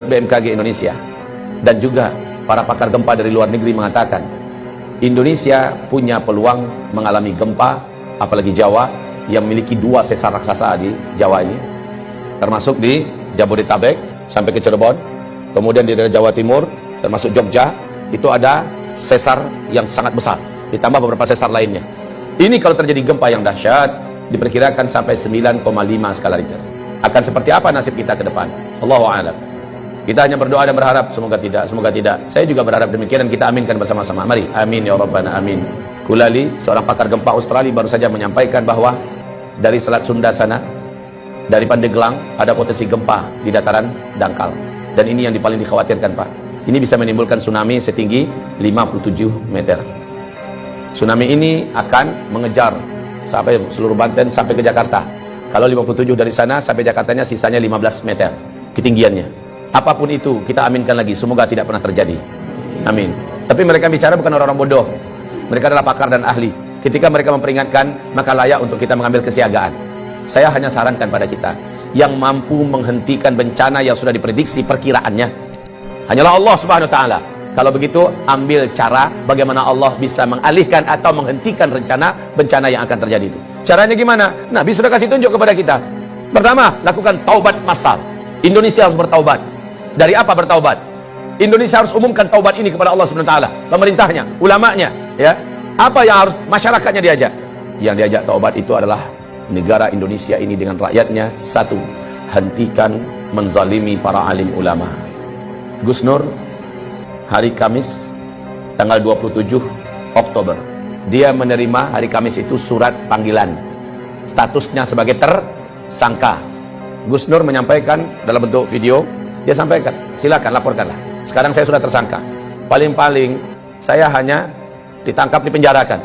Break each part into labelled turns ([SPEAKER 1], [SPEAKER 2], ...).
[SPEAKER 1] BMKG Indonesia dan juga para pakar gempa dari luar negeri mengatakan Indonesia punya peluang mengalami gempa, apalagi Jawa yang memiliki 2 sesar raksasa di Jawa ini, termasuk di Jabodetabek sampai ke Cirebon, kemudian di daerah Jawa Timur termasuk Jogja, itu ada sesar yang sangat besar, ditambah beberapa sesar lainnya. Ini kalau terjadi gempa yang dahsyat diperkirakan sampai 9,5 skala Richter. Akan seperti apa nasib kita ke depan? Allahu a'lam. Kita hanya berdoa dan berharap semoga tidak, semoga tidak. Saya juga berharap demikian dan kita aminkan bersama-sama. Mari, amin ya rabbana amin. Kulali, seorang pakar gempa Australia, baru saja menyampaikan bahwa dari Selat Sunda sana, dari Pandeglang, ada potensi gempa di dataran dangkal. Dan ini yang paling dikhawatirkan, Pak. Ini bisa menimbulkan tsunami setinggi 57 meter. Tsunami ini akan mengejar sampai seluruh Banten sampai ke Jakarta. Kalau 57 dari sana sampai Jakartanya sisanya 15 meter ketinggiannya. Apapun itu, kita aminkan lagi, semoga tidak pernah terjadi. Amin. Tapi mereka bicara bukan orang-orang bodoh. Mereka adalah pakar dan ahli. Ketika mereka memperingatkan, maka layak untuk kita mengambil kesiagaan. Saya hanya sarankan pada kita, yang mampu menghentikan bencana yang sudah diprediksi perkiraannya hanyalah Allah Subhanahu wa taala. Kalau begitu, ambil cara bagaimana Allah bisa mengalihkan atau menghentikan rencana bencana yang akan terjadi itu. Caranya gimana? Nabi sudah kasih tunjuk kepada kita. Pertama, lakukan taubat massal. Indonesia harus bertaubat. Dari apa bertaubat? Indonesia harus umumkan taubat ini kepada Allah Subhanahu wa taala, pemerintahnya, ulamanya, ya. Apa yang harus masyarakatnya diajak? Yang diajak taubat itu adalah negara Indonesia ini dengan rakyatnya. Satu, hentikan menzalimi para alim ulama. Gus Nur hari Kamis tanggal 27 Oktober dia menerima hari Kamis itu surat panggilan, statusnya sebagai tersangka. Gus Nur menyampaikan dalam bentuk video, dia sampaikan, silakan laporkanlah, sekarang saya sudah tersangka, paling-paling saya hanya ditangkap, dipenjarakan,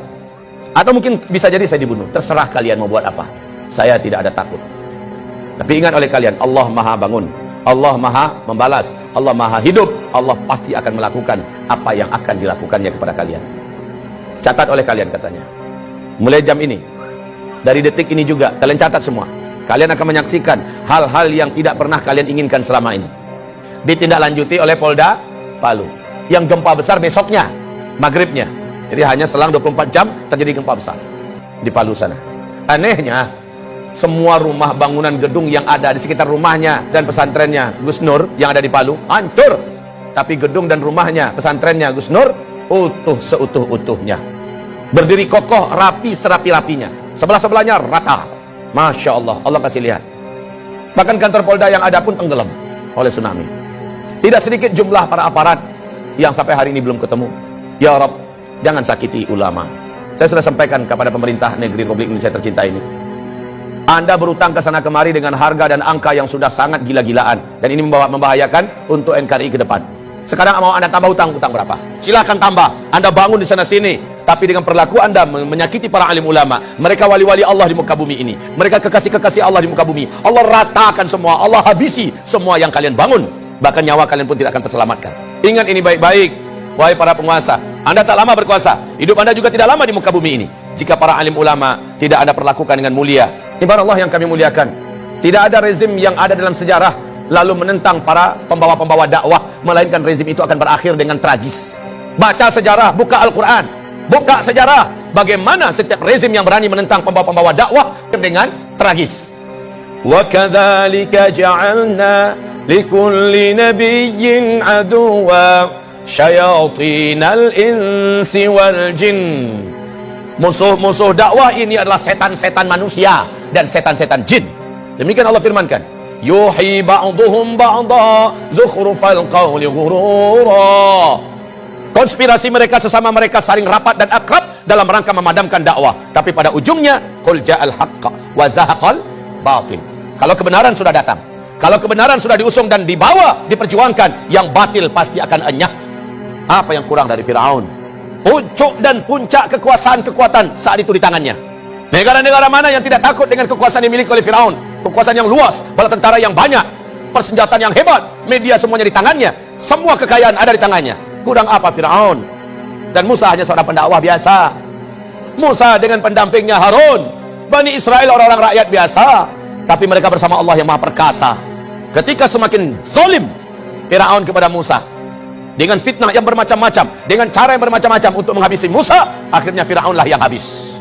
[SPEAKER 1] atau mungkin bisa jadi saya dibunuh, terserah kalian mau buat apa, saya tidak ada takut. Tapi ingat oleh kalian, Allah maha bangun, Allah maha membalas, Allah maha hidup, Allah pasti akan melakukan apa yang akan dilakukannya kepada kalian. Catat oleh kalian, katanya, mulai jam ini, dari detik ini juga, kalian catat semua. Kalian akan menyaksikan hal-hal yang tidak pernah kalian inginkan selama ini. Ditindaklanjuti oleh Polda Palu. Yang gempa besar besoknya, maghribnya. Jadi hanya selang 24 jam terjadi gempa besar di Palu sana. Anehnya, semua rumah bangunan gedung yang ada di sekitar rumahnya dan pesantrennya Gus Nur yang ada di Palu hancur. Tapi gedung dan rumahnya, pesantrennya Gus Nur utuh seutuh-utuhnya. Berdiri kokoh, rapi serapi-rapinya. Sebelah-sebelahnya rata. Masya Allah, Allah kasih lihat. Bahkan kantor Polda yang ada pun tenggelam oleh tsunami. Tidak sedikit jumlah para aparat yang sampai hari ini belum ketemu. Ya Rabb, jangan sakiti ulama. Saya sudah sampaikan kepada pemerintah negeri Republik Indonesia tercinta ini. Anda berutang ke sana kemari dengan harga dan angka yang sudah sangat gila-gilaan. Dan ini membahayakan untuk NKRI ke depan. Sekarang mau Anda tambah utang berapa? Silahkan tambah. Anda bangun di sana-sini. Tapi dengan perilaku Anda menyakiti para alim ulama, mereka wali-wali Allah di muka bumi ini, mereka kekasih-kekasih Allah di muka bumi, Allah ratakan semua, Allah habisi semua yang kalian bangun, bahkan nyawa kalian pun tidak akan terselamatkan. Ingat ini baik-baik, wahai para penguasa. Anda tak lama berkuasa, hidup Anda juga tidak lama di muka bumi ini. Jika para alim ulama tidak Anda perlakukan dengan mulia, ibarat Allah yang kami muliakan. Tidak ada rezim yang ada dalam sejarah lalu menentang para pembawa-pembawa dakwah, melainkan rezim itu akan berakhir dengan tragis. Baca sejarah, buka Al-Quran, buka sejarah bagaimana setiap rezim yang berani menentang pembawa-pembawa dakwah dengan tragis. Wa kadzalika ja'alna likulli nabiyyin aduwwa syayatinal insi wal jin. Musuh-musuh dakwah ini adalah setan-setan manusia dan setan-setan jin. Demikian Allah firmankan, yuhi ba'dhum ba'dha zukhrufal qawli ghurura. Konspirasi mereka sesama mereka saling rapat dan akrab dalam rangka memadamkan dakwah. Tapi pada ujungnya, qul ja'al haqqa wa zahaqal batil. Kalau kebenaran sudah datang, kalau kebenaran sudah diusung dan dibawa, diperjuangkan, yang batil pasti akan enyah. Apa yang kurang dari Firaun? Pucuk dan puncak kekuasaan-kekuatan saat itu di tangannya. Negara-negara mana yang tidak takut dengan kekuasaan yang dimiliki oleh Firaun? Kekuasaan yang luas, bala tentara yang banyak, persenjataan yang hebat, media semuanya di tangannya, semua kekayaan ada di tangannya. Kurang apa Firaun? Dan Musa hanya seorang pendakwah biasa. Musa dengan pendampingnya Harun. Bani Israel orang-orang rakyat biasa. Tapi mereka bersama Allah yang maha perkasa. Ketika semakin zalim, Firaun kepada Musa dengan fitnah yang bermacam-macam, dengan cara yang bermacam-macam untuk menghabisi Musa. Akhirnya Firaunlah yang habis.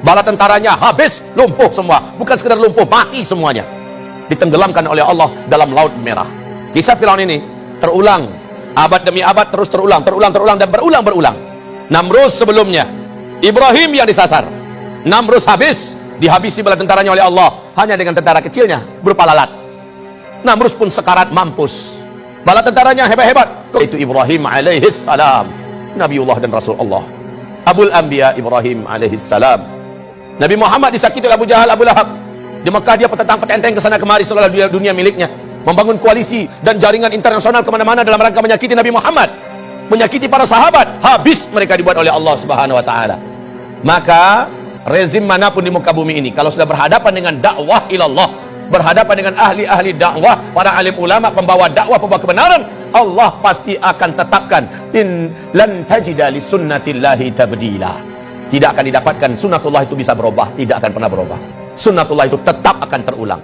[SPEAKER 1] Bala tentaranya habis, lumpuh semua. Bukan sekedar lumpuh, mati semuanya. Ditenggelamkan oleh Allah dalam Laut Merah. Kisah Firaun ini terulang abad demi abad, terus terulang dan berulang. Namrus sebelumnya, Ibrahim yang disasar. Namrus habis, dihabisi bala tentaranya oleh Allah hanya dengan tentara kecilnya berupa lalat. Namrus pun sekarat mampus. Bala tentaranya hebat-hebat. Itu Ibrahim alaihissalam, Nabiullah dan Rasulullah, Abul Anbiya Ibrahim alaihissalam. Nabi Muhammad disakiti oleh Abu Jahal, Abu Lahab. Di Mekah dia petentang-petenteng ke sana kemari seolah dunia miliknya, membangun koalisi dan jaringan internasional kemana-mana dalam rangka menyakiti Nabi Muhammad, menyakiti para sahabat. Habis mereka dibuat oleh Allah Subhanahu wa taala. Maka rezim manapun di muka bumi ini, kalau sudah berhadapan dengan dakwah ilallah, berhadapan dengan ahli-ahli dakwah, para alim ulama, pembawa dakwah, pembawa kebenaran, Allah pasti akan tetapkan lan tajida li sunnatillahi tabdila. Tidak akan didapatkan sunnatullah itu bisa berubah, tidak akan pernah berubah. Sunnatullah itu tetap akan terulang.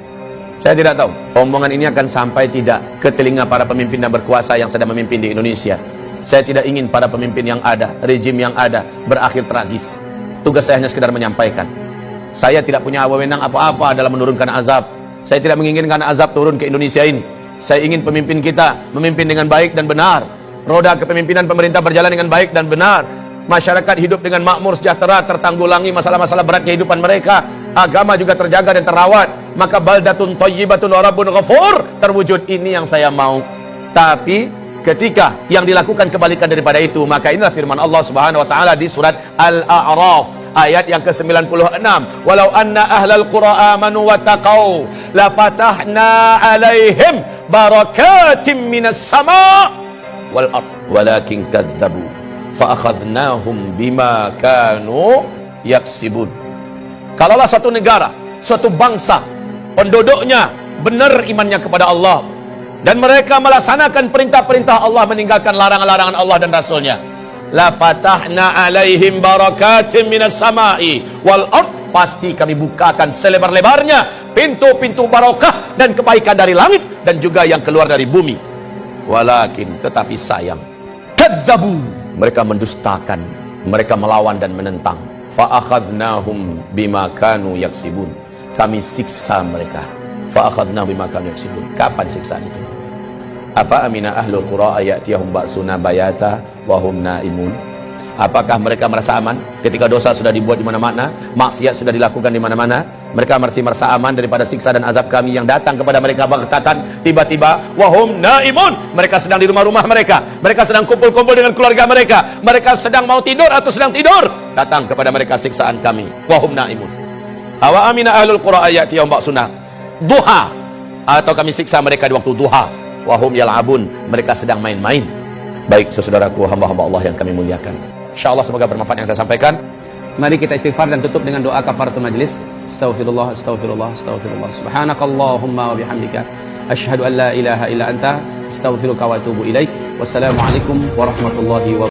[SPEAKER 1] Saya tidak tahu omongan ini akan sampai tidak ke telinga para pemimpin dan berkuasa yang sedang memimpin di Indonesia. Saya tidak ingin para pemimpin yang ada, rejim yang ada berakhir tragis. Tugas saya hanya sekedar menyampaikan. Saya tidak punya wewenang apa-apa dalam menurunkan azab. Saya tidak menginginkan azab turun ke Indonesia ini. Saya ingin pemimpin kita memimpin dengan baik dan benar. Roda kepemimpinan pemerintah berjalan dengan baik dan benar. Masyarakat hidup dengan makmur, sejahtera, tertanggulangi masalah-masalah berat kehidupan mereka. Agama juga terjaga dan terawat. Maka baldatun thayyibatun wa rabbun ghafur terwujud. Ini yang saya mau. Tapi ketika yang dilakukan kebalikan daripada itu, maka inilah firman Allah Subhanahu wa taala di surat Al-A'raf ayat yang ke-96. Walau anna ahlal qura amanu wa taqau la fatahna alaihim barakatim minas sama' wal ard walakin kadzabu fa akhadnahum bima kanu yaksibun. Kalaulah suatu negara, suatu bangsa, penduduknya benar imannya kepada Allah dan mereka melaksanakan perintah-perintah Allah, meninggalkan larangan-larangan Allah dan Rasulnya, la fatahna alaihim barakatim minas sama'i wal ard, pasti kami bukakan selebar-lebarnya pintu-pintu barakah dan kebaikan dari langit dan juga yang keluar dari bumi. Walakin, tetapi sayang, kadzabu, mereka mendustakan, mereka melawan dan menentang. Fa akhadnahum bima kanu yaksibun, kami siksa mereka. Fa akhadnahum bima kanu yaksibun. Kapan siksaan itu? Afa amina ahlul qura ayatiyahum ba'suna bayata wa hum naimun. Apakah mereka merasa aman ketika dosa sudah dibuat di mana-mana, maksiat sudah dilakukan di mana-mana? Mereka masih merasa aman daripada siksa dan azab kami yang datang kepada mereka baghtatan, tiba-tiba. Wa hum naimun, mereka sedang di rumah-rumah mereka, mereka sedang kumpul-kumpul dengan keluarga mereka, mereka sedang mau tidur atau sedang tidur, datang kepada mereka siksaan kami. Wa hum naimun. Awa amina ahlul qura ayatiyahum ba'suna duha, atau kami siksa mereka di waktu duha. Wahum yal'abun, mereka sedang main-main. Baik saudaraku, hamba-hamba Allah yang kami muliakan, insyaallah semoga bermanfaat yang saya sampaikan. Mari kita istighfar dan tutup dengan doa kafaratul majlis. Astaghfirullah, astaghfirullah, astaghfirullah. Subhanakallahumma wa bihamdika asyhadu an la ilaha illa anta astaghfiruka wa atubu ilaik. Wassalamualaikum warahmatullahi wabarakatuh.